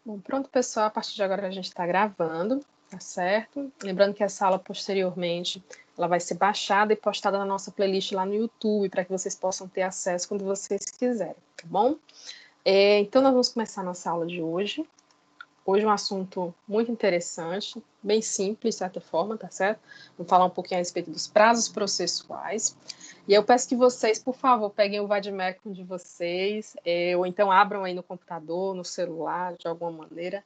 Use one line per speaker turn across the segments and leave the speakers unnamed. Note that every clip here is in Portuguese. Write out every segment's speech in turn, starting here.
Bom, pronto, pessoal, a partir de agora a gente está gravando, tá certo? Lembrando que essa aula, posteriormente, ela vai ser baixada e postada na nossa playlist lá no YouTube, para que vocês possam ter acesso quando vocês quiserem, tá bom? Então, nós vamos começar a nossa aula de hoje. Hoje é um assunto muito interessante, bem simples, de certa forma, tá certo? Vamos falar um pouquinho a respeito dos prazos processuais. E eu peço que vocês, por favor, peguem o Vademecum de vocês, ou então abram aí no computador, no celular, de alguma maneira,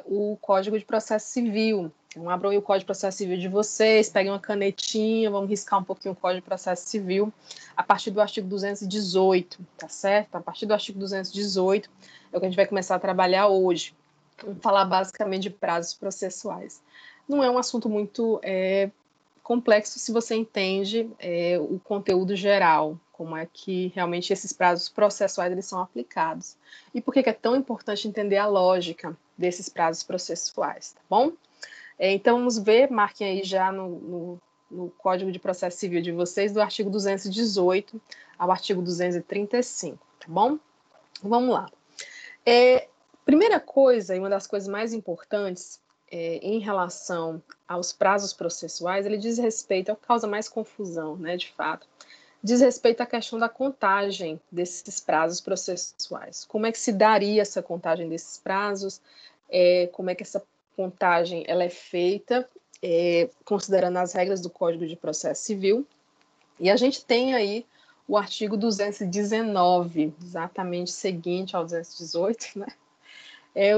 o Código de Processo Civil. Então, abram aí o Código de Processo Civil de vocês, peguem uma canetinha, vamos riscar um pouquinho o Código de Processo Civil, a partir do artigo 218, tá certo? A partir do artigo 218 é o que a gente vai começar a trabalhar hoje. Vamos falar basicamente de prazos processuais. Não é um assunto muito complexo se você entende o conteúdo geral, como é que realmente esses prazos processuais eles são aplicados. E por que é tão importante entender a lógica desses prazos processuais, tá bom? Então, vamos ver, marquem aí já no Código de Processo Civil de vocês, do artigo 218 ao artigo 235, tá bom? Vamos lá. Primeira coisa, e uma das coisas mais importantes em relação aos prazos processuais, ele diz respeito, é o que causa mais confusão, né, de fato, diz respeito à questão da contagem desses prazos processuais. Como é que se daria essa contagem desses prazos? Como é que essa contagem ela é feita, considerando as regras do Código de Processo Civil? E a gente tem aí o artigo 219, exatamente seguinte ao 218, né?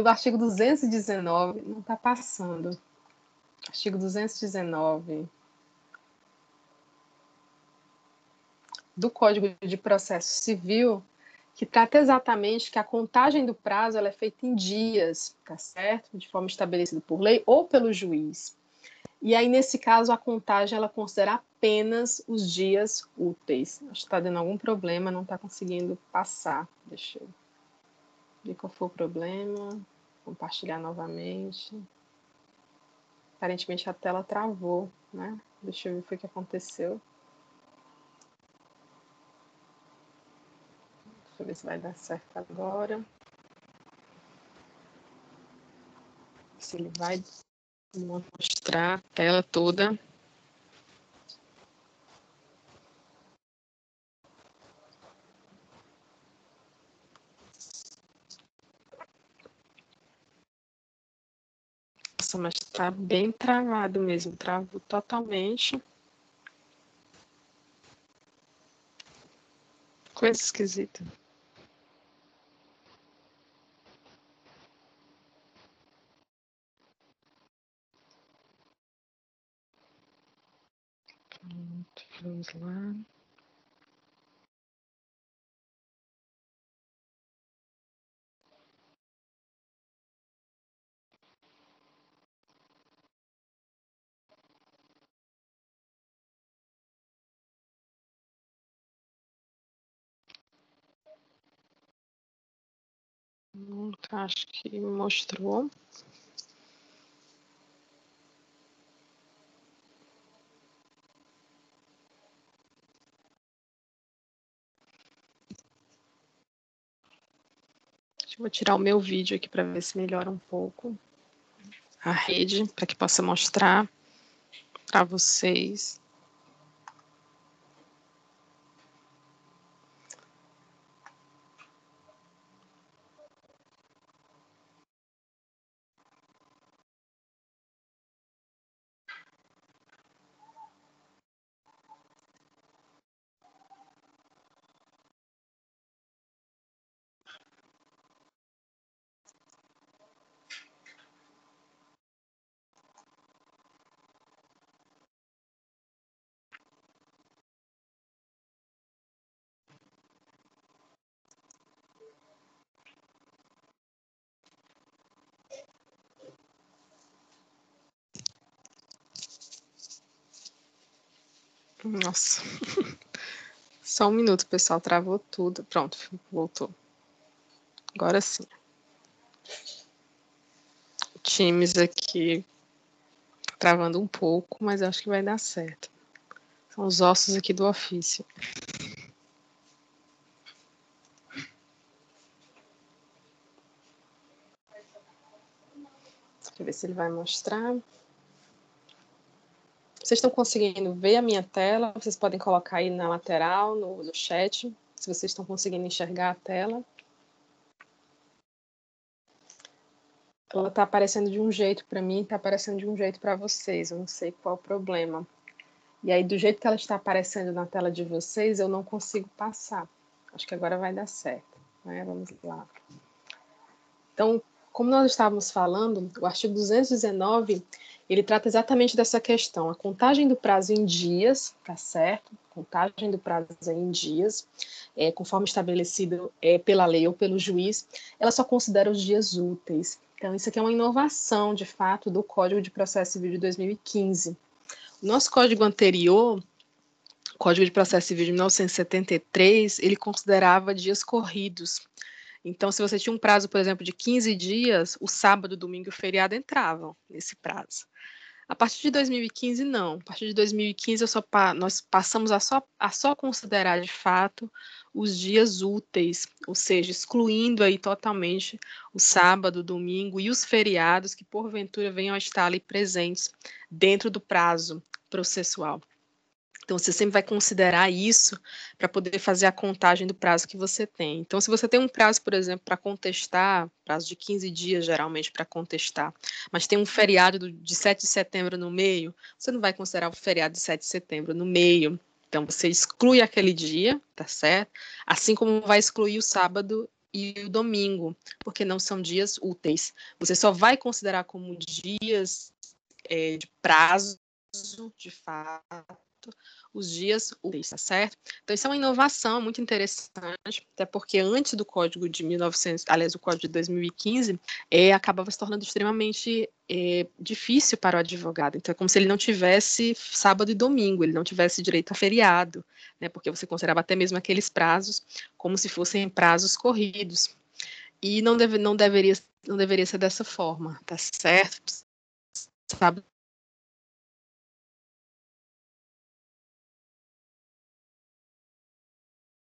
O artigo 219 não está passando. Artigo 219 do Código de Processo Civil, que trata exatamente que a contagem do prazo ela é feita em dias, tá certo? De forma estabelecida por lei ou pelo juiz. E aí, nesse caso, a contagem ela considera apenas os dias úteis. Acho que está dando algum problema, não está conseguindo passar. Deixa eu ver qual foi o problema. Compartilhar novamente. Aparentemente a tela travou, né? Deixa eu ver o que foi que aconteceu. Deixa eu ver se vai dar certo agora. Se ele vai mostrar a tela toda. Nossa, mas está bem travado mesmo. Travou totalmente. Coisa esquisita. Pronto, vamos lá. Acho que mostrou. Eu vou tirar o meu vídeo aqui para ver se melhora um pouco a rede, para que possa mostrar para vocês. Nossa. Só um minuto, pessoal. Travou tudo. Pronto, voltou. Agora sim. O Teams aqui travando um pouco, mas acho que vai dar certo. São os ossos aqui do ofício. Deixa eu ver se ele vai mostrar. Vocês estão conseguindo ver a minha tela? Vocês podem colocar aí na lateral, no chat, se vocês estão conseguindo enxergar a tela. Ela está aparecendo de um jeito para mim, está aparecendo de um jeito para vocês. Eu não sei qual o problema. E aí, do jeito que ela está aparecendo na tela de vocês, eu não consigo passar. Acho que agora vai dar certo, né? Vamos lá. Então, como nós estávamos falando, o artigo 219, ele trata exatamente dessa questão. A contagem do prazo em dias, tá certo? Contagem do prazo em dias, conforme estabelecido pela lei ou pelo juiz, ela só considera os dias úteis. Então, isso aqui é uma inovação, de fato, do Código de Processo Civil de 2015. O nosso código anterior, o Código de Processo Civil de 1973, ele considerava dias corridos. Então, se você tinha um prazo, por exemplo, de 15 dias, o sábado, domingo e o feriado entravam nesse prazo. A partir de 2015, não. A partir de 2015, nós passamos a só considerar, de fato, os dias úteis, ou seja, excluindo aí totalmente o sábado, o domingo e os feriados que, porventura, venham a estar ali presentes dentro do prazo processual. Então, você sempre vai considerar isso para poder fazer a contagem do prazo que você tem. Então, se você tem um prazo, por exemplo, para contestar, prazo de 15 dias, geralmente, para contestar, mas tem um feriado de 7 de setembro no meio, você não vai considerar o feriado de 7 de setembro no meio. Então, você exclui aquele dia, tá certo? Assim como vai excluir o sábado e o domingo, porque não são dias úteis. Você só vai considerar como dias de prazo, de fato, os dias úteis, tá certo? Então, isso é uma inovação muito interessante, até porque antes do Código de 1900, aliás, o Código de 2015, acabava se tornando extremamente difícil para o advogado. Então, é como se ele não tivesse sábado e domingo, ele não tivesse direito a feriado, né? Porque você considerava até mesmo aqueles prazos como se fossem prazos corridos. E não deveria ser dessa forma, tá certo? Sábado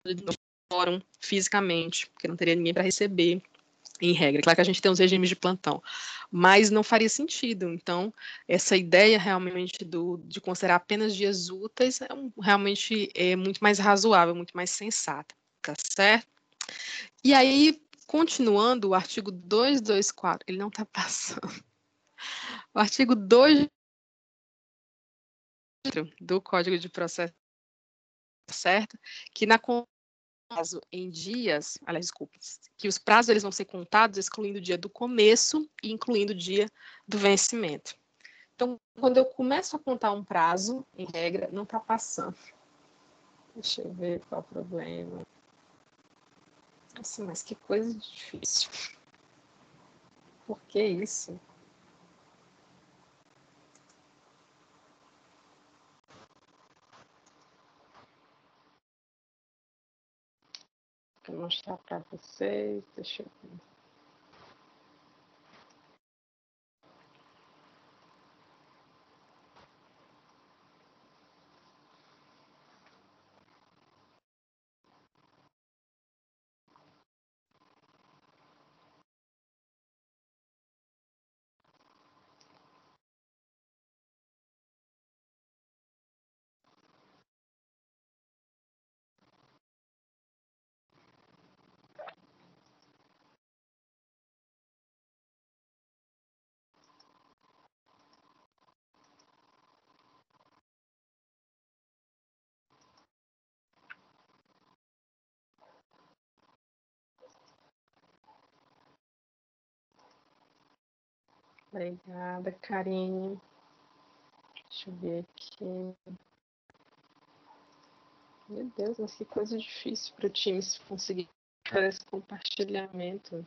no fórum fisicamente, porque não teria ninguém para receber, em regra. Claro que a gente tem os regimes de plantão, mas não faria sentido. Então, essa ideia realmente de considerar apenas dias úteis realmente é muito mais razoável, muito mais sensata, tá certo? E aí, continuando, o artigo 224, ele não está passando. O artigo 2 do Código de Processo, certo? Que na prazo em dias, aliás, desculpa, que os prazos eles vão ser contados excluindo o dia do começo e incluindo o dia do vencimento. Então, quando eu começo a contar um prazo, em regra, não está passando. Deixa eu ver qual é o problema. Nossa, mas que coisa difícil. Por que isso? Vou mostrar para vocês. Deixa eu ver. Obrigada, Karine. Deixa eu ver aqui. Meu Deus, mas que coisa difícil para o Teams conseguir fazer esse compartilhamento.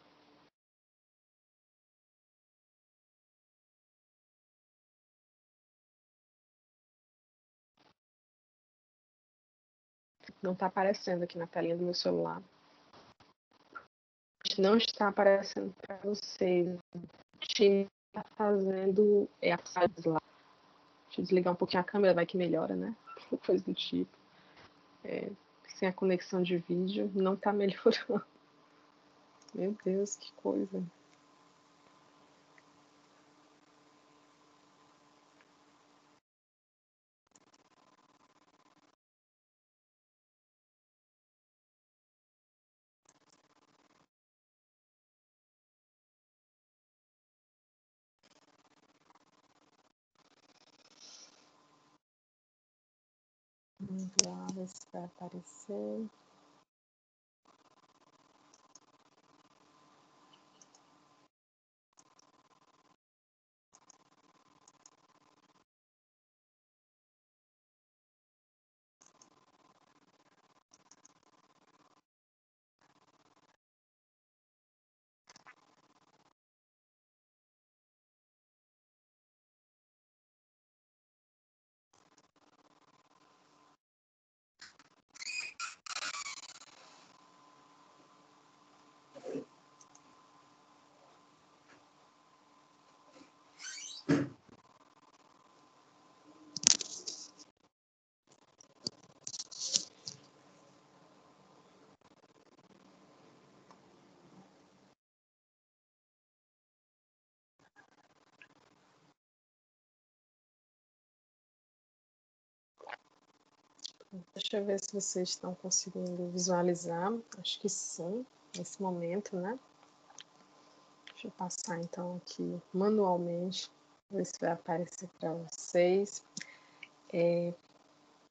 Não está aparecendo aqui na telinha do meu celular. Não está aparecendo para vocês. O time está fazendo a lá. Deixa eu desligar um pouquinho a câmera, vai que melhora, né? Coisa do tipo. Sem a conexão de vídeo, não está melhorando. Meu Deus, que coisa. Vamos lá, ver se vai aparecer. Deixa eu ver se vocês estão conseguindo visualizar. Acho que sim, nesse momento, né? Deixa eu passar, então, aqui manualmente, ver se vai aparecer para vocês.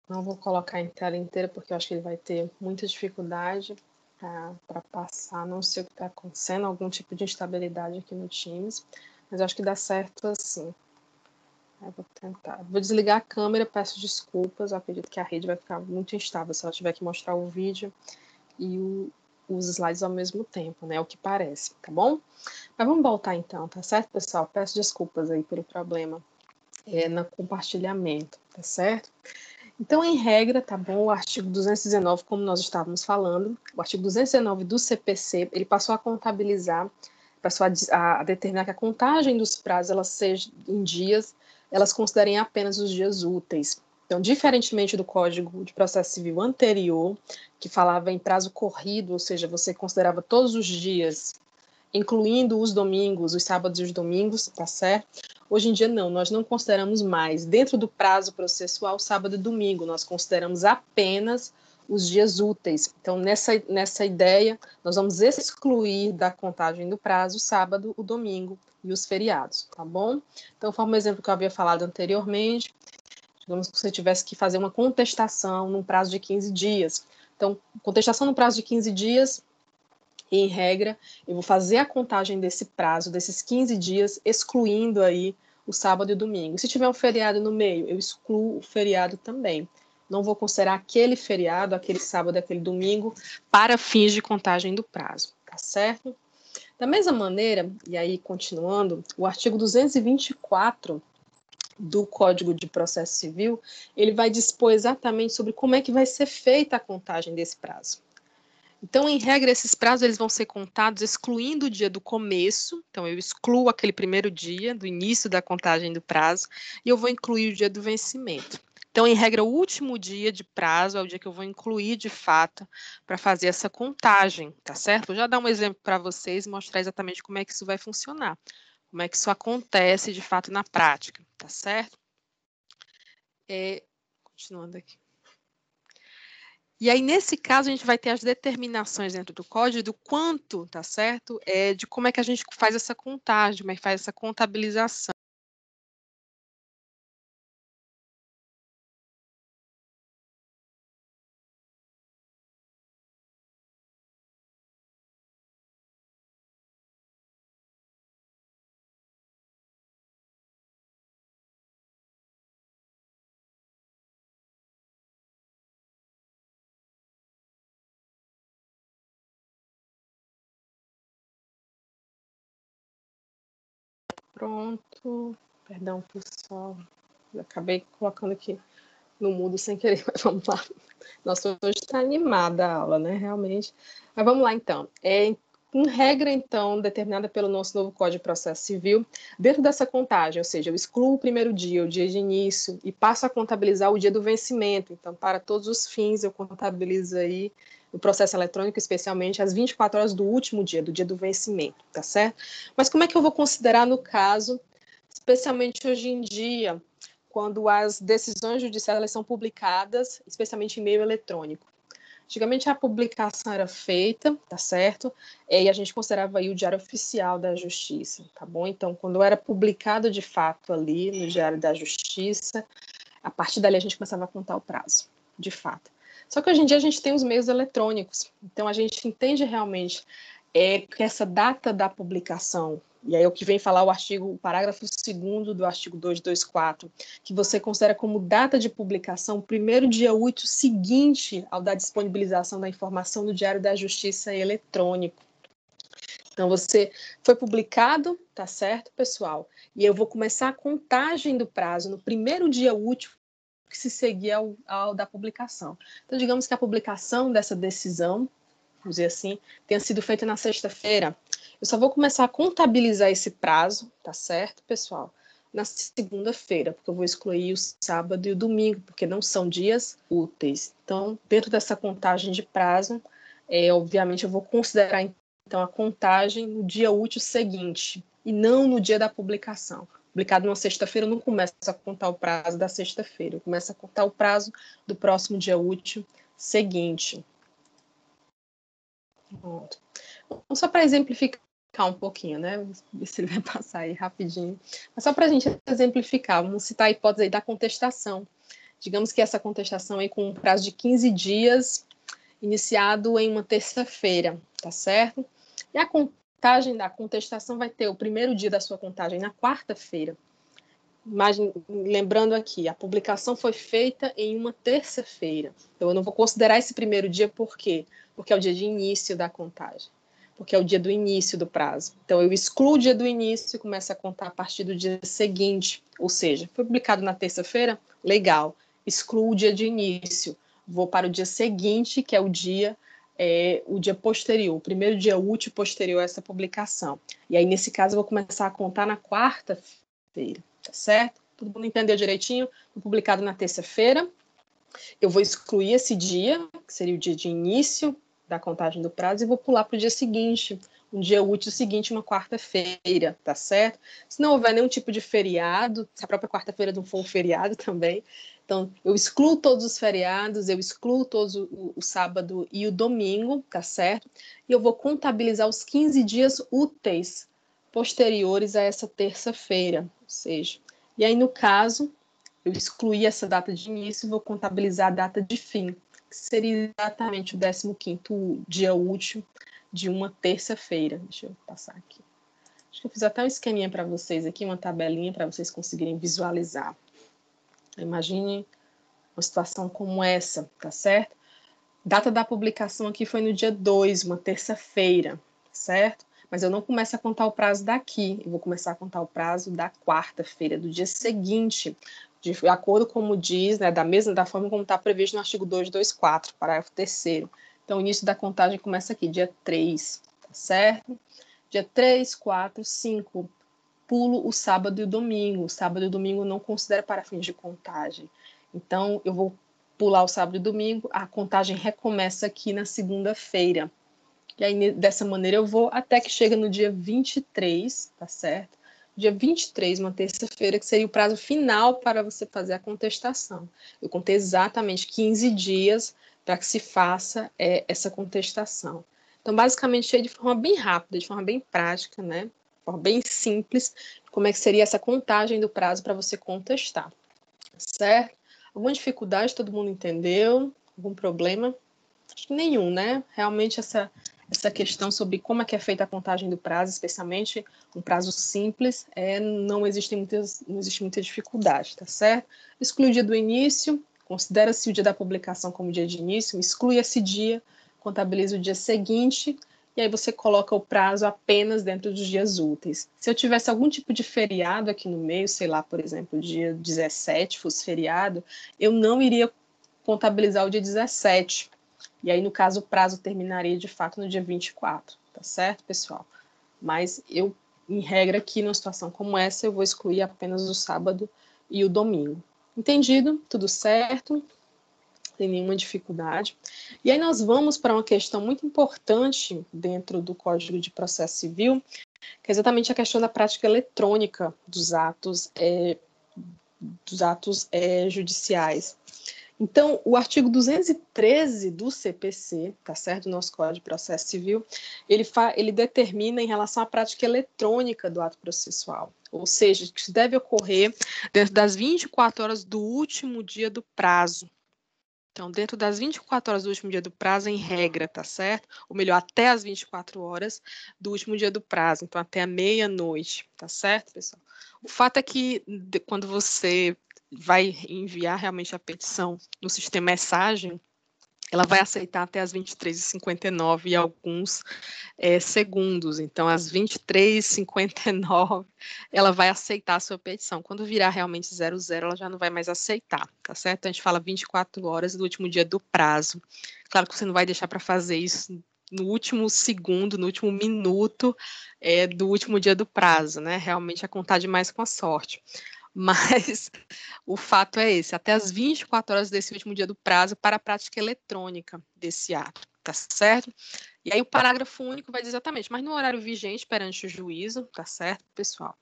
Não vou colocar em tela inteira, porque eu acho que ele vai ter muita dificuldade para passar. Não sei o que está acontecendo, algum tipo de instabilidade aqui no Teams, mas acho que dá certo assim. Eu vou tentar. Vou desligar a câmera, peço desculpas. Eu acredito que a rede vai ficar muito instável se ela tiver que mostrar o vídeo e os slides ao mesmo tempo, né? É o que parece, tá bom? Mas vamos voltar então, tá certo, pessoal? Peço desculpas aí pelo problema no compartilhamento, tá certo? Então, em regra, tá bom, o artigo 219, como nós estávamos falando, o artigo 219 do CPC, ele passou a contabilizar, passou a determinar que a contagem dos prazos, elas sejam em dias, elas considerem apenas os dias úteis. Então, diferentemente do Código de Processo Civil anterior, que falava em prazo corrido, ou seja, você considerava todos os dias, incluindo os domingos, os sábados e os domingos, tá certo? Hoje em dia, não, nós não consideramos mais, dentro do prazo processual, sábado e domingo, nós consideramos apenas os dias úteis. Então, nessa ideia, nós vamos excluir da contagem do prazo o sábado, o domingo e os feriados, tá bom? Então, conforme o exemplo que eu havia falado anteriormente, digamos que você tivesse que fazer uma contestação num prazo de 15 dias. Então, contestação no prazo de 15 dias, em regra, eu vou fazer a contagem desse prazo, desses 15 dias, excluindo aí o sábado e o domingo. Se tiver um feriado no meio, eu excluo o feriado também. Não vou considerar aquele feriado, aquele sábado, aquele domingo, para fins de contagem do prazo, tá certo? Da mesma maneira, e aí continuando, o artigo 224 do Código de Processo Civil, ele vai dispor exatamente sobre como é que vai ser feita a contagem desse prazo. Então, em regra, esses prazos eles vão ser contados excluindo o dia do começo. Então, eu excluo aquele primeiro dia do início da contagem do prazo e eu vou incluir o dia do vencimento. Então, em regra, o último dia de prazo é o dia que eu vou incluir de fato para fazer essa contagem, tá certo? Vou já dar um exemplo para vocês e mostrar exatamente como é que isso vai funcionar, como é que isso acontece de fato na prática, tá certo? Continuando aqui. E aí, nesse caso, a gente vai ter as determinações dentro do código do quanto, tá certo? De como é que a gente faz essa contagem, como é que faz essa contabilização. Pronto. Perdão, pessoal. Eu acabei colocando aqui no mudo sem querer, mas vamos lá. Nossa, hoje está animada a aula, né? Realmente. Mas vamos lá, então. Em regra, então, determinada pelo nosso novo Código de Processo Civil, dentro dessa contagem, ou seja, eu excluo o primeiro dia, o dia de início, e passo a contabilizar o dia do vencimento. Então, para todos os fins, eu contabilizo aí no processo eletrônico, especialmente as 24 horas do último dia, do dia do vencimento, tá certo? Mas como é que eu vou considerar no caso, especialmente hoje em dia, quando as decisões judiciais elas são publicadas, especialmente em meio eletrônico? Antigamente a publicação era feita, tá certo? E a gente considerava aí o Diário Oficial da Justiça, tá bom? Então, quando era publicado de fato ali no Diário da Justiça, a partir dali a gente começava a contar o prazo. de fato. Só que hoje em dia a gente tem os meios eletrônicos, então a gente entende realmente que essa data da publicação, e aí é o que vem falar o parágrafo 2º do artigo 224, que você considera como data de publicação o primeiro dia útil seguinte ao da disponibilização da informação no Diário da Justiça eletrônico. Então, você foi publicado, tá certo, pessoal? E eu vou começar a contagem do prazo no primeiro dia útil que se seguir ao da publicação. Então, digamos que a publicação dessa decisão, vamos dizer assim, tenha sido feita na sexta-feira. Eu só vou começar a contabilizar esse prazo, tá certo, pessoal? Na segunda-feira, porque eu vou excluir o sábado e o domingo, porque não são dias úteis. Então, dentro dessa contagem de prazo, obviamente eu vou considerar então a contagem no dia útil seguinte, e não no dia da publicação. Publicado na sexta-feira, eu não começo a contar o prazo da sexta-feira, eu começo a contar o prazo do próximo dia útil seguinte. Pronto. Então, só para exemplificar um pouquinho, né? Vou ver se ele vai passar aí rapidinho. Mas só para a gente exemplificar, vamos citar a hipótese aí da contestação. Digamos que essa contestação aí com um prazo de 15 dias, iniciado em uma terça-feira, tá certo? E a contagem da contestação vai ter o primeiro dia da sua contagem na quarta-feira. Lembrando aqui, a publicação foi feita em uma terça-feira. Então, eu não vou considerar esse primeiro dia, por quê? Porque é o dia de início da contagem. Porque é o dia do início do prazo. Então, eu excluo o dia do início e começo a contar a partir do dia seguinte. Ou seja, foi publicado na terça-feira? Legal. Excluo o dia de início. Vou para o dia seguinte, que é o dia posterior, o primeiro dia útil posterior a essa publicação. E aí, nesse caso, eu vou começar a contar na quarta-feira, tá certo? Todo mundo entendeu direitinho? Foi publicado na terça-feira. Eu vou excluir esse dia, que seria o dia de início da contagem do prazo, e vou pular para o dia seguinte, um dia útil seguinte, uma quarta-feira, tá certo? Se não houver nenhum tipo de feriado, se a própria quarta-feira não for um feriado também, então eu excluo todos os feriados, eu excluo todos o sábado e o domingo, tá certo? E eu vou contabilizar os 15 dias úteis posteriores a essa terça-feira, ou seja, e aí no caso, eu excluí essa data de início e vou contabilizar a data de fim, que seria exatamente o 15º dia útil de uma terça-feira. Deixa eu passar aqui. Acho que eu fiz até um esqueminha para vocês aqui, uma tabelinha para vocês conseguirem visualizar. Imagine uma situação como essa, tá certo? Data da publicação aqui foi no dia 2, uma terça-feira, certo? Mas eu não começo a contar o prazo daqui, eu vou começar a contar o prazo da quarta-feira, do dia seguinte, de acordo com como diz, né, da forma como está previsto no artigo 224, parágrafo 3º. Então, o início da contagem começa aqui, dia 3, tá certo? Dia 3, 4, 5, pulo o sábado e o domingo. O sábado e o domingo eu não considero para fins de contagem. Então, eu vou pular o sábado e o domingo, a contagem recomeça aqui na segunda-feira. E aí, dessa maneira, eu vou até que chega no dia 23, tá certo? Dia 23, uma terça-feira, que seria o prazo final para você fazer a contestação. Eu contei exatamente 15 dias para que se faça essa contestação. Então, basicamente, de forma bem rápida, de forma bem prática, né? De forma bem simples, como é que seria essa contagem do prazo para você contestar, certo? Alguma dificuldade, todo mundo entendeu? Algum problema? Acho que nenhum, né? Realmente essa questão sobre como é que é feita a contagem do prazo, especialmente um prazo simples, não existe muita dificuldade, tá certo? Exclui o dia do início, considera-se o dia da publicação como dia de início, exclui esse dia, contabiliza o dia seguinte, e aí você coloca o prazo apenas dentro dos dias úteis. Se eu tivesse algum tipo de feriado aqui no meio, sei lá, por exemplo, o dia 17 fosse feriado, eu não iria contabilizar o dia 17, e aí, no caso, o prazo terminaria, de fato, no dia 24, tá certo, pessoal? Mas eu, em regra, aqui, numa situação como essa, eu vou excluir apenas o sábado e o domingo. Entendido? Tudo certo? Não tem nenhuma dificuldade. E aí nós vamos para uma questão muito importante dentro do Código de Processo Civil, que é exatamente a questão da prática eletrônica dos atos judiciais. Então, o artigo 213 do CPC, tá certo, do nosso Código de Processo Civil, ele determina em relação à prática eletrônica do ato processual, ou seja, que isso deve ocorrer dentro das 24 horas do último dia do prazo. Então, dentro das 24 horas do último dia do prazo, em regra, tá certo? Ou melhor, até as 24 horas do último dia do prazo, então até a meia-noite, tá certo, pessoal? O fato é que quando você vai enviar realmente a petição no sistema mensagem, ela vai aceitar até as 23h59 e alguns segundos. Então, às 23h59, ela vai aceitar a sua petição. Quando virar realmente 00, ela já não vai mais aceitar, tá certo? Então, a gente fala 24 horas do último dia do prazo. Claro que você não vai deixar para fazer isso no último segundo, no último minuto do último dia do prazo, né? Realmente é contar demais com a sorte. Mas o fato é esse, até as 24 horas desse último dia do prazo para a prática eletrônica desse ato, tá certo? E aí o parágrafo único vai dizer exatamente, mas no horário vigente perante o juízo, tá certo, pessoal?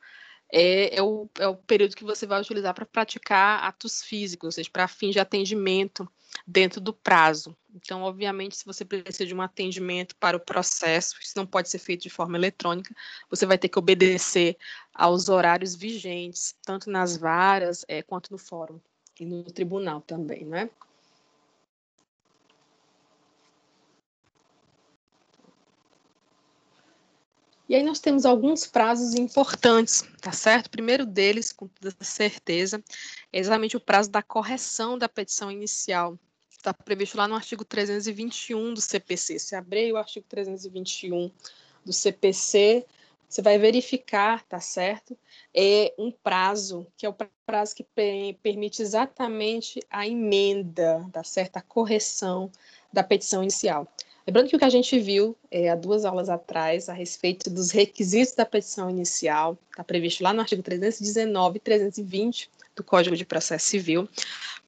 É o período que você vai utilizar para praticar atos físicos, ou seja, para fim de atendimento dentro do prazo. Então, obviamente, se você precisa de um atendimento para o processo, isso não pode ser feito de forma eletrônica, você vai ter que obedecer aos horários vigentes, tanto nas varas quanto no fórum e no tribunal também, né? E aí nós temos alguns prazos importantes, tá certo? O primeiro deles, com toda certeza, é exatamente o prazo da correção da petição inicial. Está previsto lá no artigo 321 do CPC. Se abrir o artigo 321 do CPC, você vai verificar, tá certo? É um prazo, que é o prazo que permite exatamente a emenda, tá certo? A correção da petição inicial. Lembrando que o que a gente viu há 2 aulas atrás, a respeito dos requisitos da petição inicial, está previsto lá no artigo 319 e 320 do Código de Processo Civil.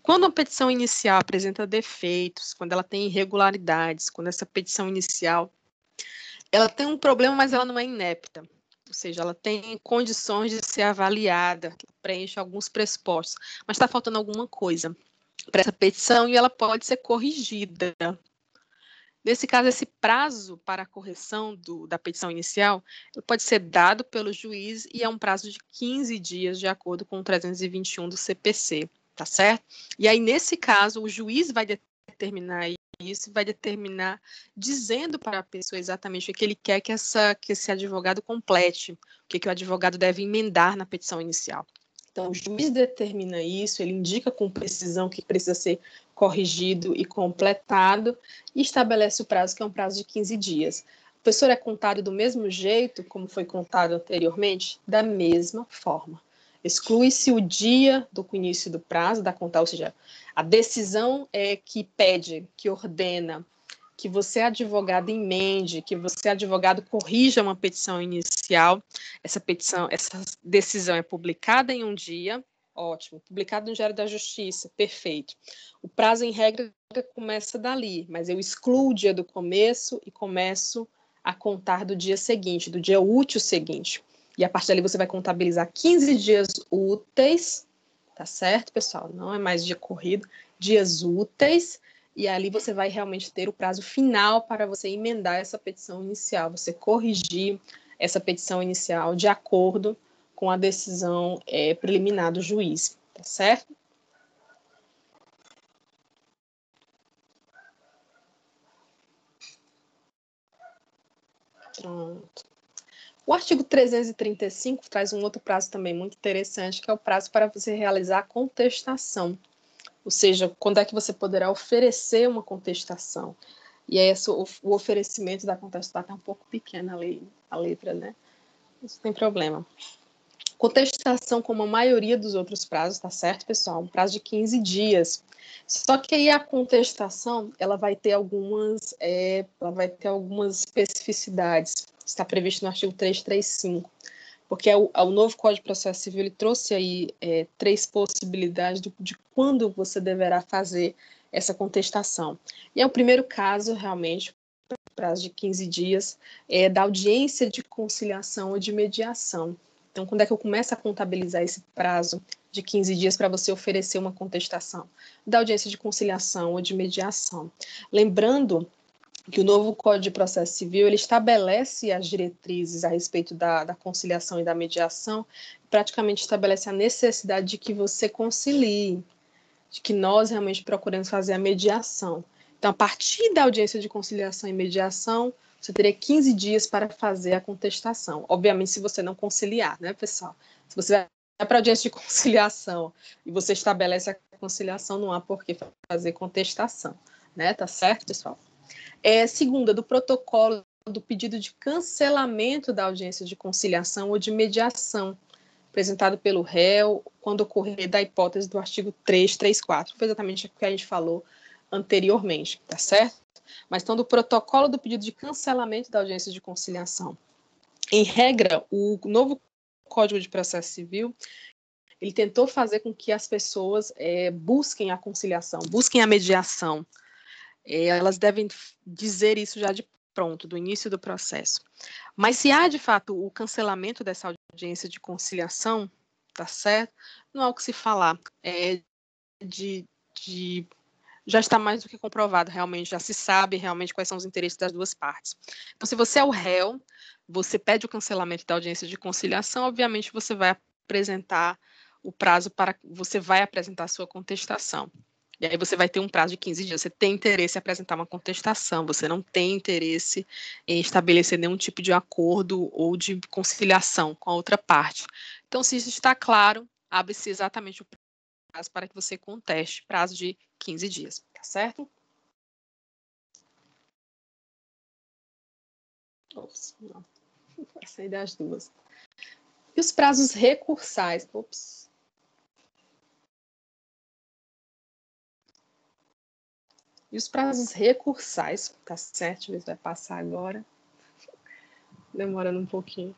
Quando a petição inicial apresenta defeitos, quando ela tem irregularidades, quando essa petição inicial ela tem um problema, mas ela não é inepta, ou seja, ela tem condições de ser avaliada, preenche alguns pressupostos, mas está faltando alguma coisa para essa petição e ela pode ser corrigida. Nesse caso, esse prazo para a correção da petição inicial pode ser dado pelo juiz e é um prazo de 15 dias, de acordo com o 321 do CPC, tá certo? E aí, nesse caso, o juiz vai determinar isso, vai determinar dizendo para a pessoa exatamente o que ele quer que esse advogado complete, o que o advogado deve emendar na petição inicial. Então, o juiz determina isso, ele indica com precisão que precisa ser corrigido e completado e estabelece o prazo, que é um prazo de 15 dias. O professor é contado do mesmo jeito como foi contado anteriormente? Da mesma forma. Exclui-se o dia do início do prazo da contagem, ou seja, a decisão que pede, que ordena que você, advogado, emende, que você, advogado, corrija uma petição inicial. Essa decisão é publicada em um dia, ótimo. Publicado no Diário da Justiça, perfeito. O prazo, em regra, começa dali, mas eu excluo o dia do começo e começo a contar do dia seguinte, do dia útil seguinte. E a partir dali você vai contabilizar 15 dias úteis, tá certo, pessoal? Não é mais dia corrido, dias úteis, e ali você vai realmente ter o prazo final para você emendar essa petição inicial, você corrigir essa petição inicial de acordo com a decisão preliminar do juiz, tá certo? Pronto. O artigo 335 traz um outro prazo também muito interessante, que é o prazo para você realizar a contestação. Ou seja, quando é que você poderá oferecer uma contestação. E aí o oferecimento da contestação está um pouco pequena a letra, né? Isso tem problema. Contestação, como a maioria dos outros prazos, tá certo, pessoal? Um prazo de 15 dias. Só que aí a contestação, ela vai ter algumas especificidades. Está previsto no artigo 335. Porque o novo Código de Processo Civil ele trouxe aí 3 possibilidades de quando você deverá fazer essa contestação. E é o primeiro caso, realmente, prazo de 15 dias, da audiência de conciliação ou de mediação. Então, quando é que eu começo a contabilizar esse prazo de 15 dias para você oferecer uma contestação? Da audiência de conciliação ou de mediação. Lembrando que o novo Código de Processo Civil ele estabelece as diretrizes a respeito da conciliação e da mediação, praticamente estabelece a necessidade de que você concilie. de que nós realmente procuramos fazer a mediação. Então, a partir da audiência de conciliação e mediação, você teria 15 dias para fazer a contestação. Obviamente, se você não conciliar, né, pessoal? Se você vai para a audiência de conciliação e você estabelece a conciliação, não há por que fazer contestação, né? Tá certo, pessoal? Segunda, do protocolo do pedido de cancelamento da audiência de conciliação ou de mediação, apresentado pelo réu, quando ocorrer da hipótese do artigo 334. Foi exatamente o que a gente falou anteriormente, tá certo? Mas então, do protocolo do pedido de cancelamento da audiência de conciliação. Em regra, o novo Código de Processo Civil, ele tentou fazer com que as pessoas busquem a conciliação, busquem a mediação. Elas devem dizer isso já de pronto, do início do processo. Mas se há, de fato, o cancelamento dessa audiência de conciliação, tá certo? Não há o que se falar. Já está mais do que comprovado, realmente, já se sabe realmente quais são os interesses das duas partes. Então, se você é o réu, você pede o cancelamento da audiência de conciliação, obviamente você vai apresentar o prazo para, você vai apresentar a sua contestação. E aí você vai ter um prazo de 15 dias. Você tem interesse em apresentar uma contestação, você não tem interesse em estabelecer nenhum tipo de acordo ou de conciliação com a outra parte. Então, se isso está claro, abre-se exatamente o prazo para que você conteste, prazo de 15 dias, tá certo? Ops, não. Vai sair das duas. E os prazos recursais? Ops. E os prazos recursais, tá certo? Deixa eu ver se vai passar agora. Demorando um pouquinho.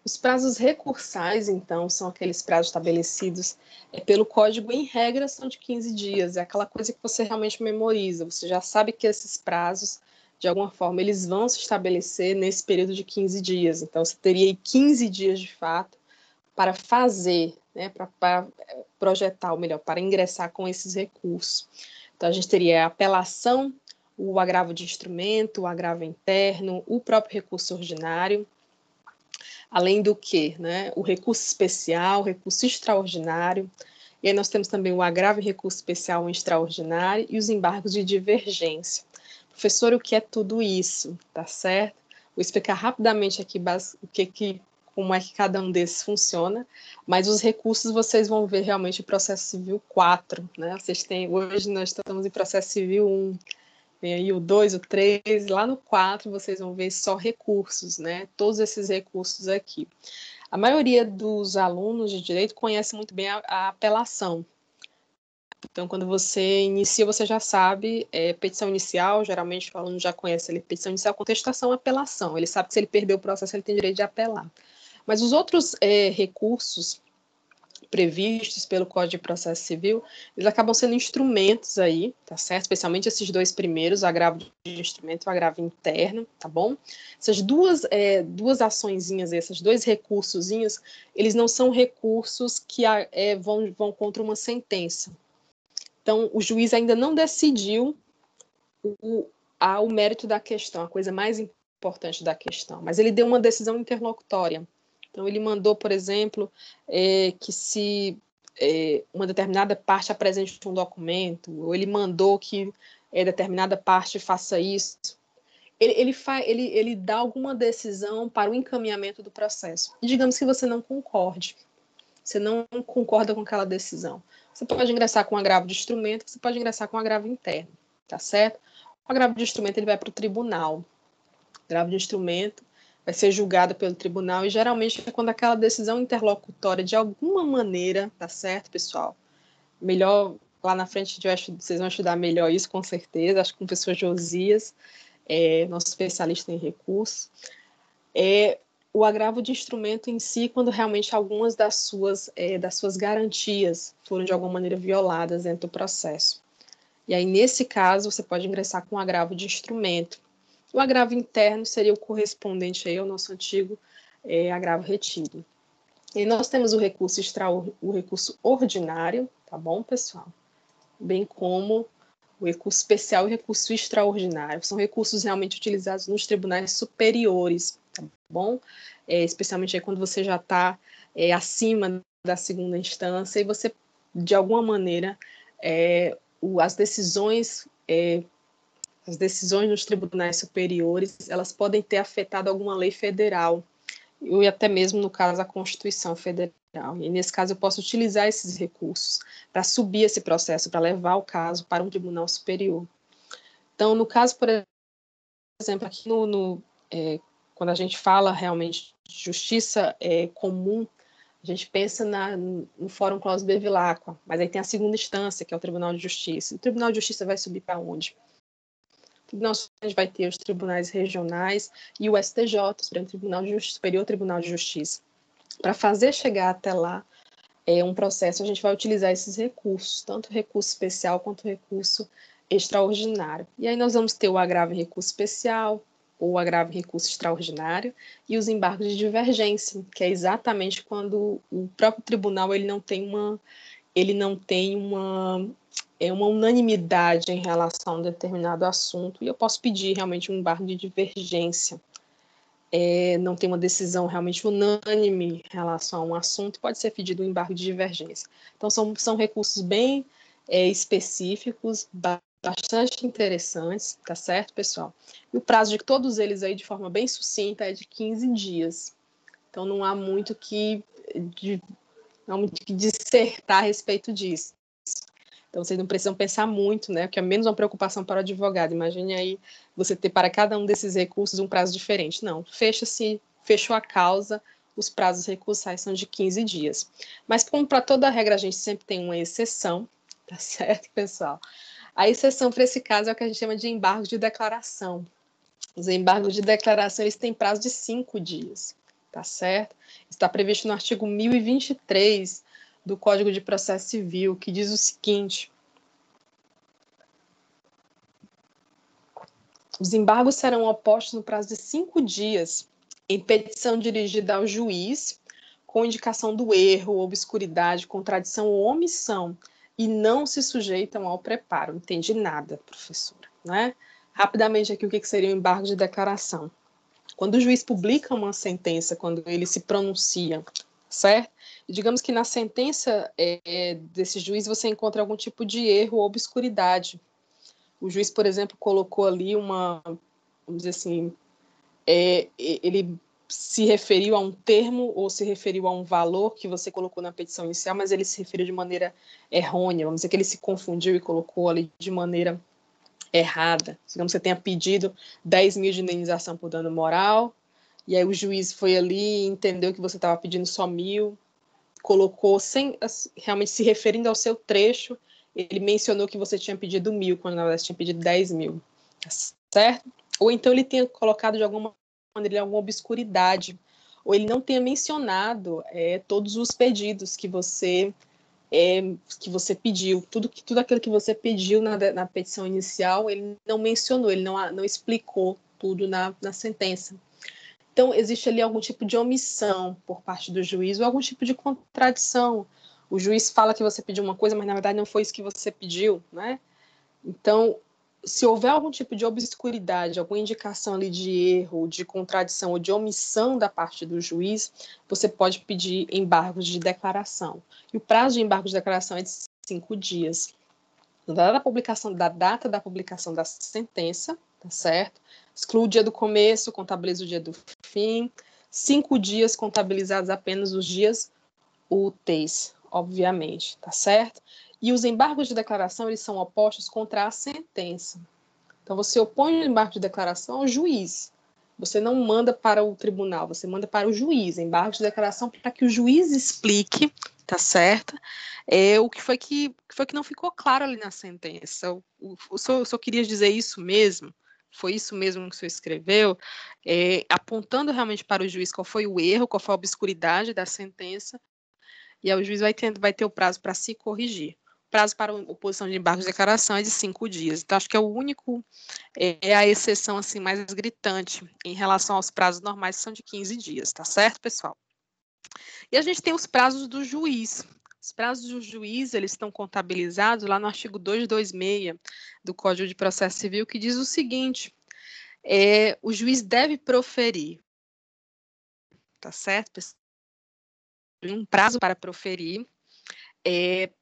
Os prazos recursais, então, são aqueles prazos estabelecidos pelo código em regra, são de 15 dias. É aquela coisa que você realmente memoriza. Você já sabe que esses prazos, de alguma forma, eles vão se estabelecer nesse período de 15 dias. Então, você teria 15 dias, de fato, para fazer, né, para projetar, ou melhor, para ingressar com esses recursos. Então, a gente teria a apelação, o agravo de instrumento, o agravo interno, o próprio recurso ordinário, além do que, né, o recurso especial, o recurso extraordinário, e aí nós temos também o agravo em recurso especial e extraordinário e os embargos de divergência. Professor, o que é tudo isso? Tá certo? Vou explicar rapidamente aqui como é que cada um desses funciona, mas os recursos vocês vão ver realmente o processo civil 4, né? Vocês têm, hoje nós estamos em processo civil 1, tem aí o 2, o 3, lá no 4 vocês vão ver só recursos, né? Todos esses recursos aqui. A maioria dos alunos de direito conhece muito bem a apelação. Então, quando você inicia, você já sabe, petição inicial, geralmente o aluno já conhece ali, petição inicial, contestação, apelação. Ele sabe que se ele perder o processo, ele tem direito de apelar. Mas os outros recursos previstos pelo Código de Processo Civil, eles acabam sendo instrumentos aí, tá certo? Especialmente esses dois primeiros, o agravo de instrumento e o agravo interno, tá bom? Essas duas açõezinhas, esses dois recursozinhos, eles não são recursos que vão contra uma sentença. Então, o juiz ainda não decidiu o mérito da questão, a coisa mais importante da questão, mas ele deu uma decisão interlocutória. Então, ele mandou, por exemplo, que se uma determinada parte apresente um documento, ou ele mandou que determinada parte faça isso. Ele dá alguma decisão para o encaminhamento do processo. E digamos que você não concorde, você não concorda com aquela decisão. Você pode ingressar com um agravo de instrumento, você pode ingressar com um agravo interno, tá certo? O agravo de instrumento ele vai para o tribunal. O agravo de instrumento vai ser julgado pelo tribunal e geralmente é quando aquela decisão interlocutória de alguma maneira, tá certo, pessoal? Melhor, lá na frente vocês vão estudar melhor isso, com certeza, acho que com o professor Josias, nosso especialista em recursos, o agravo de instrumento em si, quando realmente algumas das suas garantias foram de alguma maneira violadas dentro do processo. E aí, nesse caso, você pode ingressar com um agravo de instrumento. O agravo interno seria o correspondente aí ao nosso antigo agravo retido. E nós temos o recurso ordinário, tá bom, pessoal? Bem como o recurso especial e o recurso extraordinário. São recursos realmente utilizados nos tribunais superiores, tá bom? Especialmente aí quando você já está acima da segunda instância e você, de alguma maneira, as decisões nos tribunais superiores, elas podem ter afetado alguma lei federal, e até mesmo, no caso, a Constituição Federal. E, nesse caso, eu posso utilizar esses recursos para subir esse processo, para levar o caso para um tribunal superior. Então, no caso, por exemplo, aqui quando a gente fala realmente de justiça comum, a gente pensa no Fórum Claus Bevilacqua, mas aí tem a segunda instância, que é o Tribunal de Justiça. O Tribunal de Justiça vai subir para onde? Nós vai ter os tribunais regionais e o STJ, o Superior Tribunal de Justiça. Para fazer chegar até lá um processo, a gente vai utilizar esses recursos, tanto recurso especial quanto recurso extraordinário. E aí nós vamos ter o agravo em recurso especial, ou agravo em recurso extraordinário, e os embargos de divergência, que é exatamente quando o próprio tribunal ele não tem uma unanimidade em relação a um determinado assunto, e eu posso pedir realmente um embargo de divergência. Não tem uma decisão realmente unânime em relação a um assunto, pode ser pedido um embargo de divergência. Então, são recursos bem específicos, bastante interessantes, tá certo, pessoal? E o prazo de todos eles aí, de forma bem sucinta, é de 15 dias. Então, não há muito que dissertar a respeito disso. Então, vocês não precisam pensar muito, né? Que é menos uma preocupação para o advogado. Imagine aí você ter para cada um desses recursos um prazo diferente. Não, fechou a causa, os prazos recursais são de 15 dias. Mas, como para toda regra a gente sempre tem uma exceção, tá certo, pessoal? A exceção para esse caso é o que a gente chama de embargo de declaração. Os embargos de declaração, eles têm prazo de 5 dias, tá certo? Está previsto no artigo 1023 do Código de Processo Civil, que diz o seguinte: os embargos serão opostos no prazo de 5 dias em petição dirigida ao juiz com indicação do erro, obscuridade, contradição ou omissão e não se sujeitam ao preparo. Não entendi nada, professora, né? Rapidamente aqui, o que seria o embargo de declaração? Quando o juiz publica uma sentença, quando ele se pronuncia, certo? E digamos que na sentença desse juiz você encontra algum tipo de erro ou obscuridade. O juiz, por exemplo, colocou ali vamos dizer assim, ele se referiu a um termo ou se referiu a um valor que você colocou na petição inicial, mas ele se referiu de maneira errônea. Vamos dizer que ele se confundiu e colocou ali de maneira errada. Digamos que você tenha pedido 10 mil de indenização por dano moral, e aí o juiz foi ali e entendeu que você estava pedindo só 1.000, colocou sem realmente se referindo ao seu trecho, ele mencionou que você tinha pedido 1.000, quando na verdade tinha pedido 10 mil, certo? Ou então ele tenha colocado de alguma maneira alguma obscuridade, ou ele não tenha mencionado todos os pedidos que você pediu, tudo aquilo que você pediu na petição inicial, ele não mencionou, ele não explicou tudo na sentença. Então, existe ali algum tipo de omissão por parte do juiz ou algum tipo de contradição. O juiz fala que você pediu uma coisa, mas na verdade não foi isso que você pediu, né? Então, se houver algum tipo de obscuridade, alguma indicação ali de erro, de contradição ou de omissão da parte do juiz, você pode pedir embargos de declaração. E o prazo de embargo de declaração é de 5 dias. Da data da publicação da sentença, tá certo? Exclui o dia do começo, contabiliza o dia do fim. 5 dias contabilizados apenas os dias úteis, obviamente, tá certo? E os embargos de declaração, eles são opostos contra a sentença. Então, você opõe o embargo de declaração ao juiz. Você não manda para o tribunal, você manda para o juiz. Embargo de declaração para que o juiz explique, tá certo? O que foi que não ficou claro ali na sentença. O senhor queria dizer isso mesmo? Foi isso mesmo que o senhor escreveu? Apontando realmente para o juiz qual foi o erro, qual foi a obscuridade da sentença, e aí o juiz vai ter o prazo para se corrigir. O prazo para a oposição de embargos de declaração é de 5 dias. Então, acho que é o único, a exceção assim, mais gritante em relação aos prazos normais, que são de 15 dias, tá certo, pessoal? E a gente tem os prazos do juiz. Os prazos do juiz, eles estão contabilizados lá no artigo 226 do Código de Processo Civil, que diz o seguinte: o juiz deve proferir, tá certo, pessoal? Um prazo para proferir,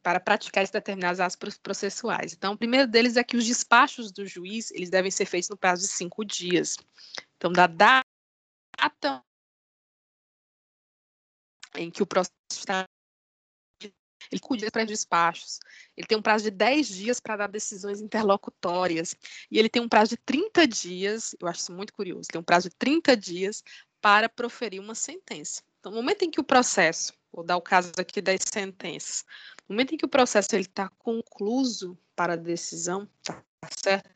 para praticar esses determinados atos processuais. Então, o primeiro deles é que os despachos do juiz, eles devem ser feitos no prazo de 5 dias. Então, da data em que o processo está, ele cuida para os despachos, ele tem um prazo de 10 dias para dar decisões interlocutórias, e ele tem um prazo de 30 dias, eu acho isso muito curioso, tem um prazo de 30 dias para proferir uma sentença. Então, no momento em que o processo, vou dar o caso aqui das sentenças, no momento em que o processo está concluso para a decisão, tá certo?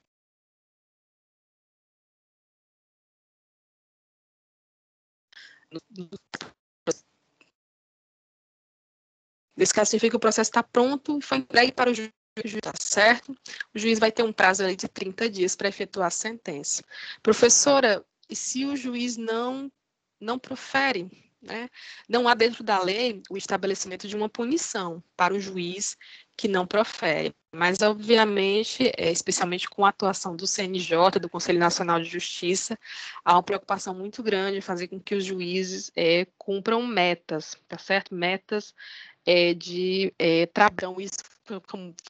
Nesse caso, significa que o processo está pronto e foi entregue para o juiz, tá certo? O juiz vai ter um prazo ali de 30 dias para efetuar a sentença. Professora, e se o juiz não profere, né? Não há dentro da lei o estabelecimento de uma punição para o juiz que não profere, mas obviamente, especialmente com a atuação do CNJ, do Conselho Nacional de Justiça, há uma preocupação muito grande em fazer com que os juízes cumpram metas, tá certo? Metas de trabalho. Isso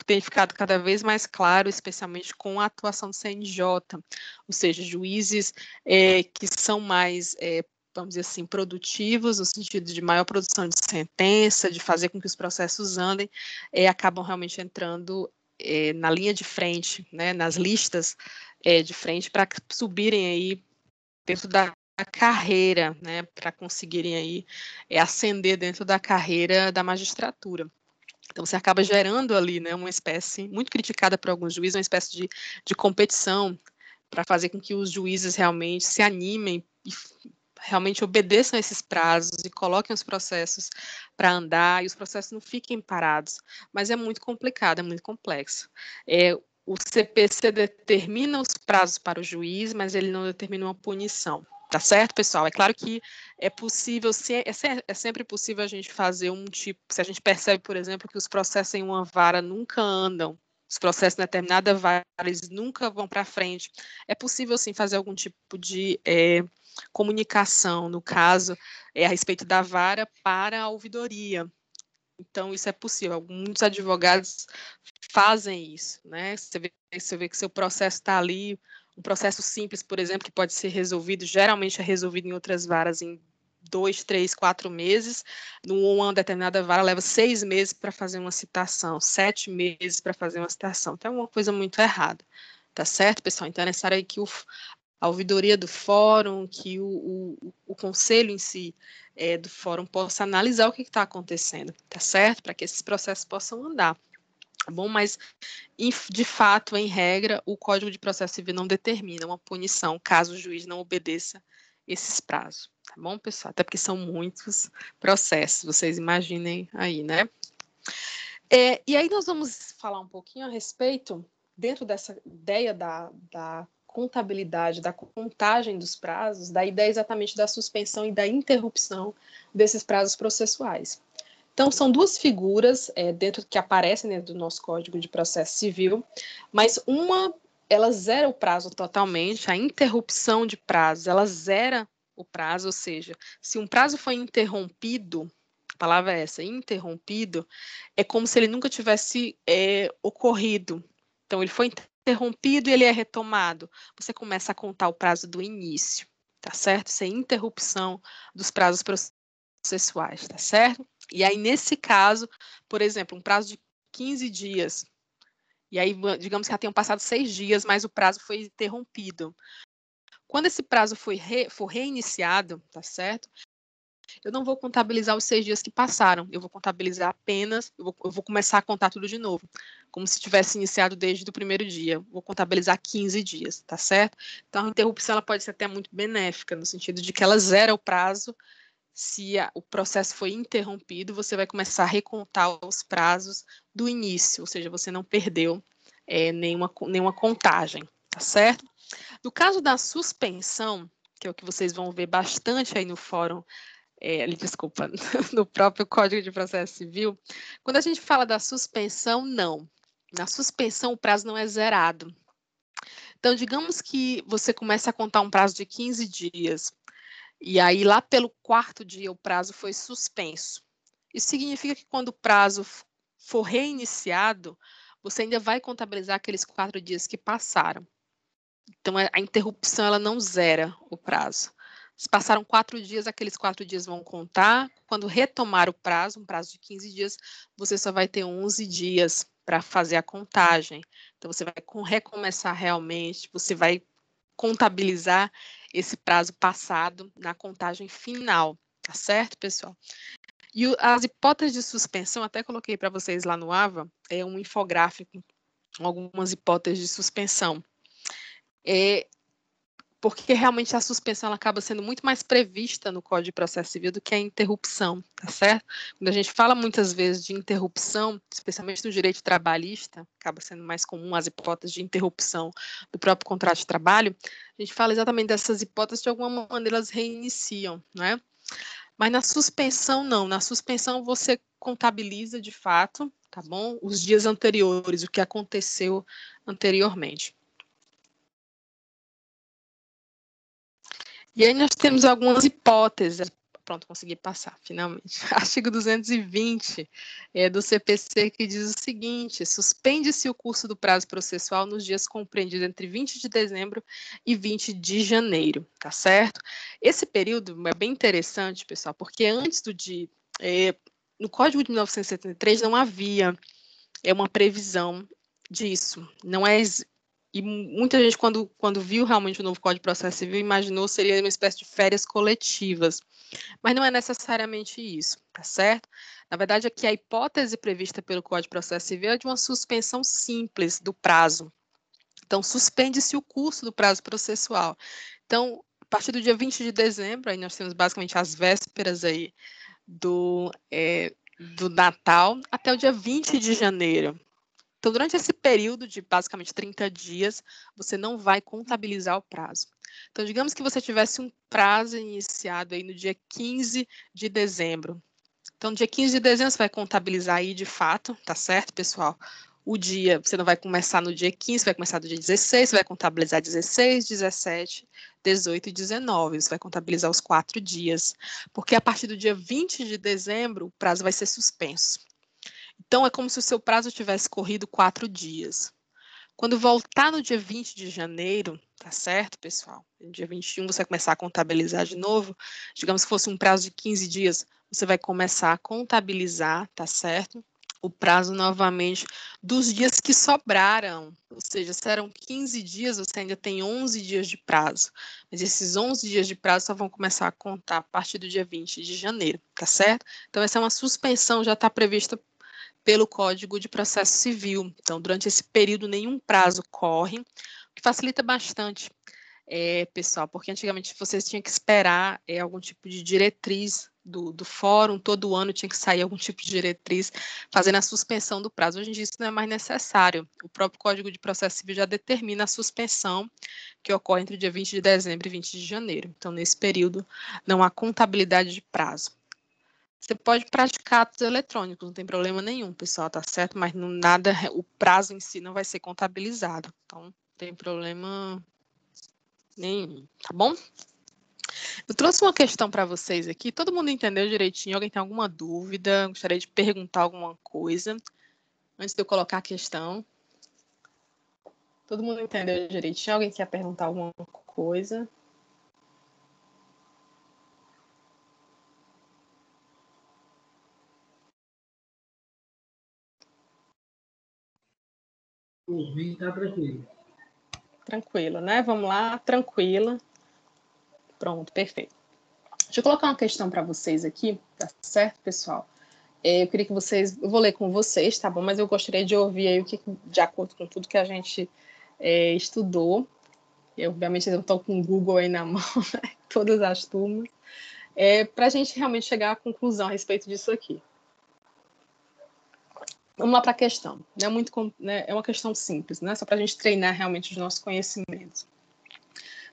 tem ficado cada vez mais claro, especialmente com a atuação do CNJ, ou seja, juízes que são mais, vamos dizer assim, produtivos, no sentido de maior produção de sentença, de fazer com que os processos andem, acabam realmente entrando na linha de frente, né, nas listas de frente, para subirem aí dentro da carreira, né, para conseguirem aí ascender dentro da carreira da magistratura. Então, você acaba gerando ali, né, uma espécie, muito criticada por alguns juízes, uma espécie de competição para fazer com que os juízes realmente se animem e realmente obedeçam esses prazos e coloquem os processos para andar e os processos não fiquem parados. Mas é muito complicado, é muito complexo. O CPC determina os prazos para o juiz, mas ele não determina uma punição. Tá certo, pessoal? É claro que é possível, é sempre possível a gente fazer um tipo, se a gente percebe, por exemplo, que os processos em uma vara nunca andam, os processos em determinada vara, eles nunca vão para frente, é possível, sim, fazer algum tipo de comunicação, no caso, a respeito da vara para a ouvidoria. Então, isso é possível. Muitos advogados fazem isso, né? Você vê que seu processo está ali, um processo simples, por exemplo, que pode ser resolvido, geralmente é resolvido em outras varas em 2, 3, 4 meses. Numa determinada vara leva 6 meses para fazer uma citação, 7 meses para fazer uma citação. Então, é uma coisa muito errada. Tá certo, pessoal? Então, é necessário aí que a ouvidoria do fórum, que o conselho em si do fórum possa analisar o que está acontecendo, tá certo? Para que esses processos possam andar. Tá bom? Mas, de fato, em regra, o Código de Processo Civil não determina uma punição caso o juiz não obedeça esses prazos. Tá bom, pessoal? Até porque são muitos processos, vocês imaginem aí, né? E aí nós vamos falar um pouquinho a respeito, dentro dessa ideia da contabilidade, da contagem dos prazos, da ideia exatamente da suspensão e da interrupção desses prazos processuais. Então, são duas figuras dentro que aparecem dentro do nosso Código de Processo Civil, mas uma, ela zera o prazo totalmente, a interrupção de prazo, ela zera o prazo, ou seja, se um prazo foi interrompido, a palavra é essa, interrompido, é como se ele nunca tivesse ocorrido. Então, ele foi interrompido e ele é retomado. Você começa a contar o prazo do início, tá certo? Sem interrupção dos prazos processuais, tá certo? E aí, nesse caso, por exemplo, um prazo de 15 dias, e aí, digamos que já tenham passado 6 dias, mas o prazo foi interrompido. Quando esse prazo for reiniciado, tá certo? Eu não vou contabilizar os 6 dias que passaram, eu vou contabilizar apenas, eu vou começar a contar tudo de novo, como se tivesse iniciado desde o primeiro dia. Vou contabilizar 15 dias, tá certo? Então, a interrupção ela pode ser até muito benéfica, no sentido de que ela zera o prazo. Se o processo foi interrompido, você vai começar a recontar os prazos do início, ou seja, você não perdeu nenhuma contagem, tá certo? No caso da suspensão, que é o que vocês vão ver bastante aí no fórum desculpa, no próprio Código de Processo Civil, quando a gente fala da suspensão, não. Na suspensão, o prazo não é zerado. Então, digamos que você começa a contar um prazo de 15 dias, e aí lá pelo 4º dia o prazo foi suspenso. Isso significa que quando o prazo for reiniciado, você ainda vai contabilizar aqueles 4 dias que passaram. Então, a interrupção ela não zera o prazo. Se passaram 4 dias, aqueles 4 dias vão contar. Quando retomar o prazo, um prazo de 15 dias, você só vai ter 11 dias para fazer a contagem. Então, você vai recomeçar realmente, você vai contabilizar esse prazo passado na contagem final, tá certo, pessoal? E as hipóteses de suspensão, até coloquei para vocês lá no AVA, é um infográfico, algumas hipóteses de suspensão. Porque realmente a suspensão ela acaba sendo muito mais prevista no Código de Processo Civil do que a interrupção, tá certo? Quando a gente fala muitas vezes de interrupção, especialmente no direito trabalhista, acaba sendo mais comum as hipóteses de interrupção do próprio contrato de trabalho, a gente fala exatamente dessas hipóteses, de alguma maneira elas reiniciam, né? Mas na suspensão, não. Na suspensão, você contabiliza de fato, tá bom? Os dias anteriores, o que aconteceu anteriormente. E aí nós temos algumas hipóteses. Pronto, consegui passar, finalmente. Artigo 220 do CPC, que diz o seguinte: suspende-se o curso do prazo processual nos dias compreendidos entre 20 de dezembro e 20 de janeiro, tá certo? Esse período é bem interessante, pessoal, porque antes do dia, no Código de 1973 não havia uma previsão disso. Não é. E muita gente, quando viu realmente o novo Código de Processo Civil, imaginou que seria uma espécie de férias coletivas. Mas não é necessariamente isso, tá certo? Na verdade, aqui a hipótese prevista pelo Código de Processo Civil é de uma suspensão simples do prazo. Então, suspende-se o curso do prazo processual. Então, a partir do dia 20 de dezembro, aí nós temos basicamente as vésperas aí do Natal, até o dia 20 de janeiro. Então, durante esse período de basicamente 30 dias, você não vai contabilizar o prazo. Então, digamos que você tivesse um prazo iniciado aí no dia 15 de dezembro. Então, no dia 15 de dezembro, você vai contabilizar aí de fato, tá certo, pessoal? O dia, você não vai começar no dia 15, você vai começar no dia 16, você vai contabilizar 16, 17, 18 e 19. Você vai contabilizar os 4 dias. Porque a partir do dia 20 de dezembro, o prazo vai ser suspenso. Então, é como se o seu prazo tivesse corrido 4 dias. Quando voltar no dia 20 de janeiro, tá certo, pessoal? No dia 21 você vai começar a contabilizar de novo. Digamos que fosse um prazo de 15 dias, você vai começar a contabilizar, tá certo? O prazo novamente dos dias que sobraram. Ou seja, se eram 15 dias, você ainda tem 11 dias de prazo. Mas esses 11 dias de prazo só vão começar a contar a partir do dia 20 de janeiro, tá certo? Então, essa é uma suspensão, já está prevista pelo Código de Processo Civil. Então, durante esse período, nenhum prazo corre, o que facilita bastante, pessoal, porque antigamente vocês tinham que esperar algum tipo de diretriz do fórum, todo ano tinha que sair algum tipo de diretriz fazendo a suspensão do prazo. Hoje em dia isso não é mais necessário. O próprio Código de Processo Civil já determina a suspensão que ocorre entre o dia 20 de dezembro e 20 de janeiro. Então, nesse período, não há contabilidade de prazo. Você pode praticar atos eletrônicos, não tem problema nenhum, pessoal, tá certo? Mas não, nada, o prazo em si não vai ser contabilizado. Então, não tem problema nenhum, tá bom? Eu trouxe uma questão para vocês aqui. Todo mundo entendeu direitinho? Alguém tem alguma dúvida? Gostaria de perguntar alguma coisa antes de eu colocar a questão. Todo mundo entendeu direitinho? Alguém quer perguntar alguma coisa?
Por mim, tá tranquilo.
Tranquilo, né? Vamos lá, tranquila. Pronto, perfeito. Deixa eu colocar uma questão para vocês aqui, tá certo, pessoal? Eu queria que vocês, eu vou ler com vocês, tá bom? Mas eu gostaria de ouvir aí o que, de acordo com tudo que a gente estudou. Eu, obviamente, eu estou com o Google aí na mão, né? Todas as turmas, para a gente realmente chegar à conclusão a respeito disso aqui. Vamos lá para a questão. Não é muito, né, é uma questão simples, né? Só para a gente treinar realmente os nossos conhecimentos.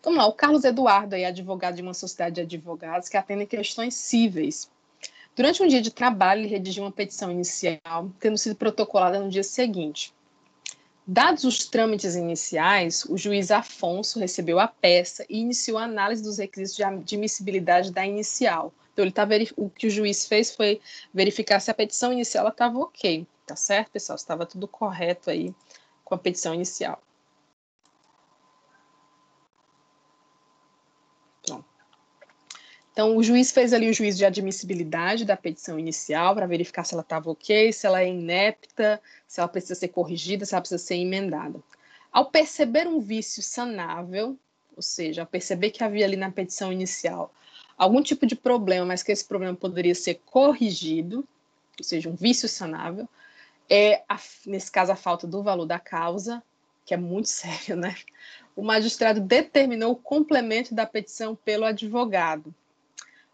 Vamos lá, o Carlos Eduardo é advogado de uma sociedade de advogados que atende questões cíveis. Durante um dia de trabalho, ele redigiu uma petição inicial, tendo sido protocolada no dia seguinte. Dados os trâmites iniciais, o juiz Afonso recebeu a peça e iniciou a análise dos requisitos de admissibilidade da inicial. Então, o que o juiz fez foi verificar se a petição inicial estava ok. Tá certo, pessoal? Estava tudo correto aí com a petição inicial. Pronto. Então, o juiz fez ali o juízo de admissibilidade da petição inicial para verificar se ela estava ok, se ela é inepta, se ela precisa ser corrigida, se ela precisa ser emendada. Ao perceber um vício sanável, ou seja, ao perceber que havia ali na petição inicial algum tipo de problema, mas que esse problema poderia ser corrigido, ou seja, um vício sanável, nesse caso a falta do valor da causa, que é muito sério, né? O magistrado determinou o complemento da petição pelo advogado.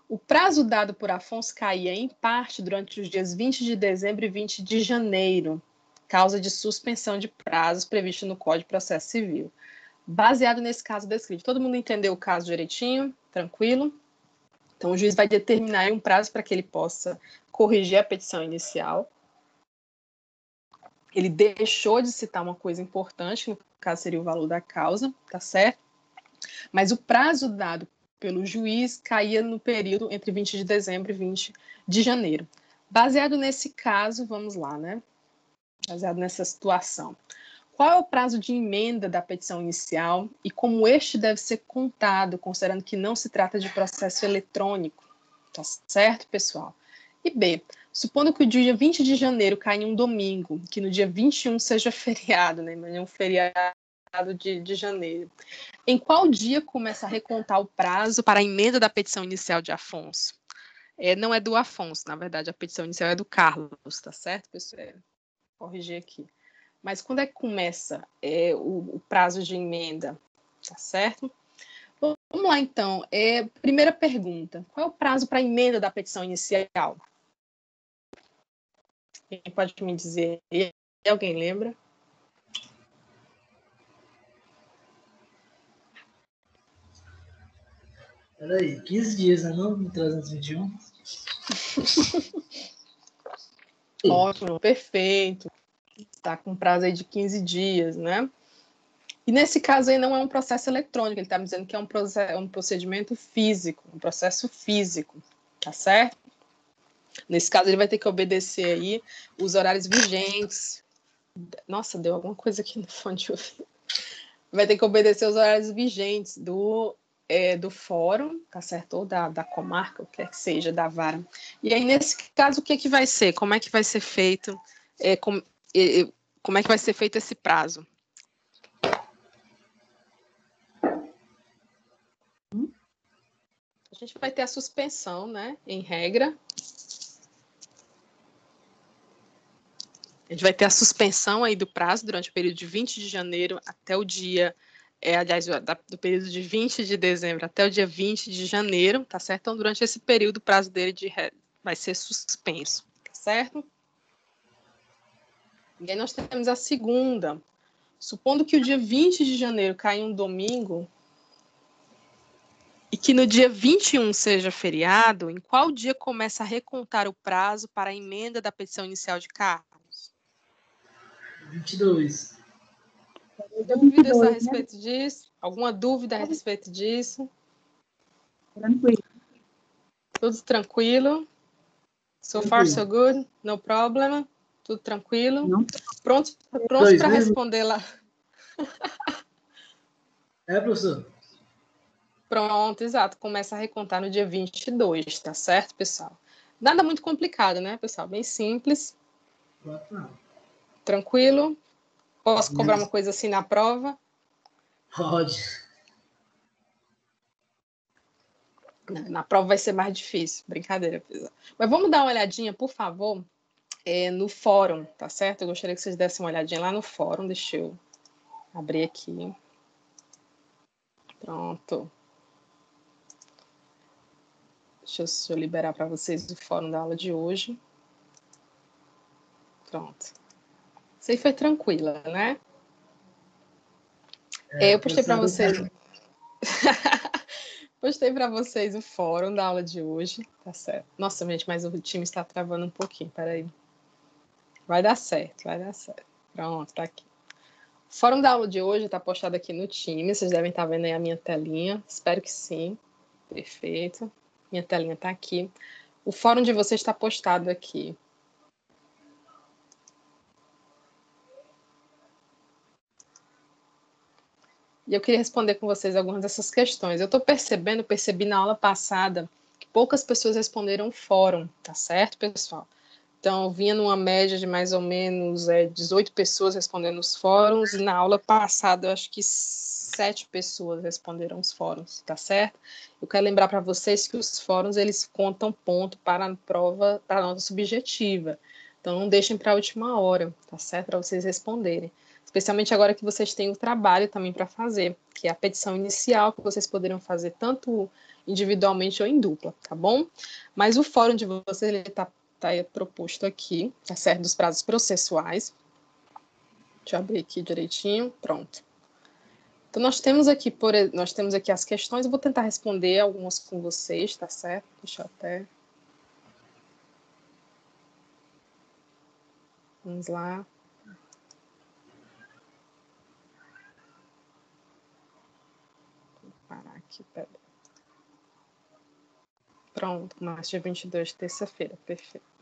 O prazo dado por Afonso caía, em parte, durante os dias 20 de dezembro e 20 de janeiro, causa de suspensão de prazos previsto no Código de Processo Civil. Baseado nesse caso descrito. Todo mundo entendeu o caso direitinho? Tranquilo? Então, o juiz vai determinar um prazo para que ele possa corrigir a petição inicial. Ele deixou de citar uma coisa importante, no caso seria o valor da causa, tá certo? Mas o prazo dado pelo juiz caía no período entre 20 de dezembro e 20 de janeiro. Baseado nesse caso, vamos lá, né? Baseado nessa situação. Qual é o prazo de emenda da petição inicial e como este deve ser contado, considerando que não se trata de processo eletrônico? Tá certo, pessoal? E B, supondo que o dia 20 de janeiro caia em um domingo, que no dia 21 seja feriado, né? Mas é um feriado de janeiro. Em qual dia começa a recontar o prazo para a emenda da petição inicial de Afonso? Não é do Afonso, na verdade, a petição inicial é do Carlos, tá certo, pessoal? Corrigir aqui. Mas quando é que começa o prazo de emenda, tá certo? Vamos lá, então. Primeira pergunta. Qual é o prazo para a emenda da petição inicial? Quem pode me dizer? Alguém lembra?
Peraí, 15 dias, né? Não 321.
Ótimo, perfeito. Está com prazo aí de 15 dias, né? E nesse caso aí não é um processo eletrônico, ele está me dizendo que é um procedimento físico, um processo físico, tá certo? Nesse caso ele vai ter que obedecer aí os horários vigentes. Nossa, deu alguma coisa aqui no fone de ouvido. Vai ter que obedecer os horários vigentes do fórum, tá certo? Ou da comarca, o que quer que seja, da vara. E aí, nesse caso, o que vai ser? Como é que vai ser feito? Como é que vai ser feito esse prazo? A gente vai ter a suspensão, né? Em regra. A gente vai ter a suspensão aí do prazo durante o período de 20 de janeiro até o dia, aliás, do período de 20 de dezembro até o dia 20 de janeiro, tá certo? Então, durante esse período, o prazo dele vai ser suspenso, tá certo? E aí nós temos a segunda. Supondo que o dia 20 de janeiro caia um domingo e que no dia 21 seja feriado, em qual dia começa a recontar o prazo para a emenda da petição inicial de Carlos?
22.
Dúvidas a respeito disso? Alguma dúvida a respeito disso?
Tranquilo.
Tudo tranquilo? So far, so good? No problem? Tudo tranquilo?
Não.
Pronto para responder lá?
Professor?
Pronto, exato. Começa a recontar no dia 22, tá certo, pessoal? Nada muito complicado, né, pessoal? Bem simples.
Não.
Tranquilo? Posso cobrar uma coisa assim na prova?
Pode.
Na prova vai ser mais difícil. Brincadeira, pessoal. Mas vamos dar uma olhadinha, por favor, no fórum, tá certo? Eu gostaria que vocês dessem uma olhadinha lá no fórum. Deixa eu abrir aqui. Pronto. Deixa eu liberar para vocês o fórum da aula de hoje. Pronto. Isso aí foi tranquila, né? Eu postei para vocês. Postei para vocês o fórum da aula de hoje, tá certo? Nossa, gente, mas o time está travando um pouquinho, peraí. Vai dar certo, vai dar certo. Pronto, tá aqui. O fórum da aula de hoje está postado aqui no time, vocês devem estar vendo aí a minha telinha, espero que sim. Perfeito. Minha telinha está aqui. O fórum de vocês está postado aqui. E eu queria responder com vocês algumas dessas questões. Eu estou percebi na aula passada que poucas pessoas responderam o fórum, tá certo, pessoal? Então, vinha numa média de mais ou menos 18 pessoas respondendo os fóruns, e na aula passada, eu acho que 7 pessoas responderam os fóruns, tá certo? Eu quero lembrar para vocês que os fóruns, eles contam ponto para a prova, para a nota subjetiva. Então, não deixem para a última hora, tá certo? Para vocês responderem. Especialmente agora que vocês têm o trabalho também para fazer, que é a petição inicial, que vocês poderiam fazer tanto individualmente ou em dupla, tá bom? Mas o fórum de vocês, ele está proposto aqui, tá certo? Dos prazos processuais. Deixa eu abrir aqui direitinho, pronto. Então, nós temos aqui as questões, eu vou tentar responder algumas com vocês, tá certo? Deixa eu até... Vamos lá. Vou parar aqui, peraí. Pronto, março dia 22, terça-feira, perfeito.